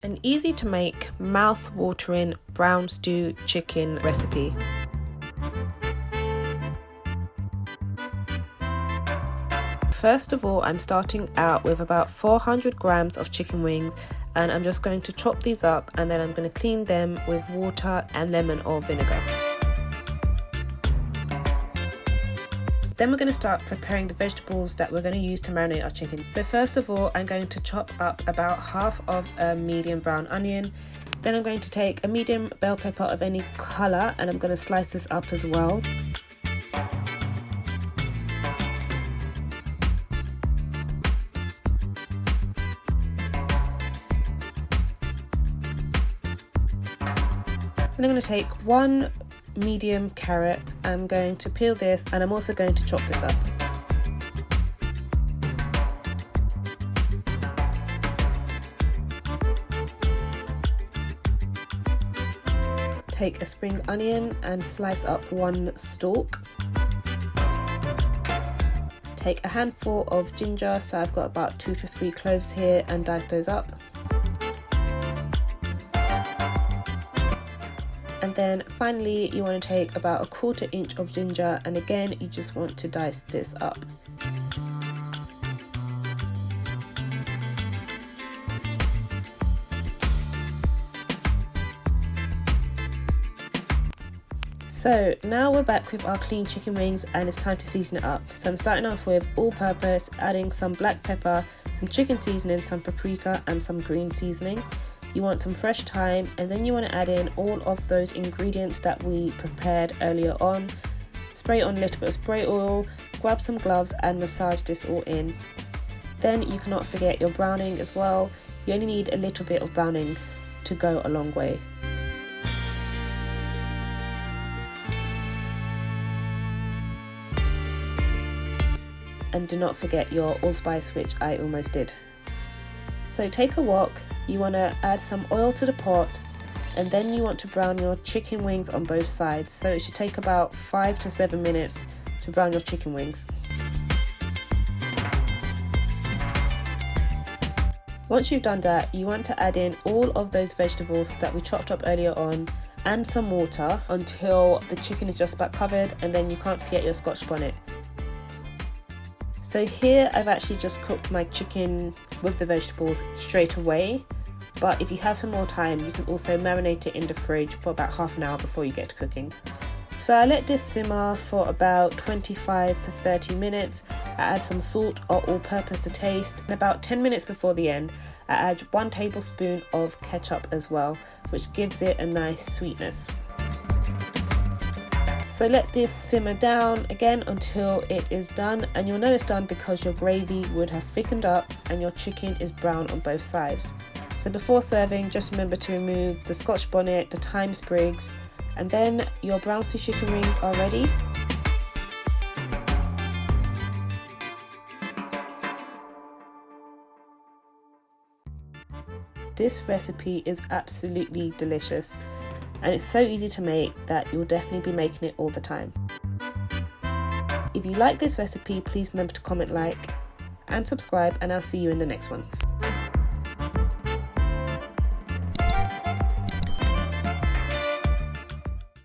An easy to make, mouth-watering brown stew chicken recipe. First of all, I'm starting out with about 400 grams of chicken wings, and I'm just going to chop these up, and then I'm going to clean them with water and lemon or vinegar. Then we're going to start preparing the vegetables that we're going to use to marinate our chicken. So first of all, I'm going to chop up about half of a medium brown onion. Then I'm going to take a medium bell pepper of any colour, and I'm going to slice this up as well. Then I'm going to take one medium carrot. I'm going to peel this, and I'm also going to chop this up. Take a spring onion and slice up one stalk. Take a handful of ginger, so I've got about 2 to 3 cloves here, and dice those up. And then finally you want to take about a 1/4 inch of ginger, and again you just want to dice this up. So now we're back with our clean chicken wings, and it's time to season it up. So I'm starting off with all-purpose, adding some black pepper, some chicken seasoning, some paprika and some green seasoning. You want some fresh thyme, and then you want to add in all of those ingredients that we prepared earlier on. Spray on a little bit of spray oil, grab some gloves and massage this all in. Then you cannot forget your browning as well. You only need a little bit of browning to go a long way. And do not forget your allspice, which I almost did. So take a wok, you want to add some oil to the pot, and then you want to brown your chicken wings on both sides. So it should take about 5 to 7 minutes to brown your chicken wings. Once you've done that, you want to add in all of those vegetables that we chopped up earlier on, and some water until the chicken is just about covered, and then you can't forget your Scotch bonnet. So here I've actually just cooked my chicken with the vegetables straight away, but if you have some more time you can also marinate it in the fridge for about half an hour before you get to cooking. So I let this simmer for about 25 to 30 minutes. I add some salt or all-purpose to taste, and about 10 minutes before the end I add 1 tablespoon of ketchup as well, which gives it a nice sweetness. So let this simmer down again until it is done, and you'll know it's done because your gravy would have thickened up and your chicken is brown on both sides. So before serving, just remember to remove the Scotch bonnet, the thyme sprigs, and then your brown stew chicken wings are ready. This recipe is absolutely delicious, and it's so easy to make that you'll definitely be making it all the time. If you like this recipe, please remember to comment, like and subscribe, and I'll see you in the next one.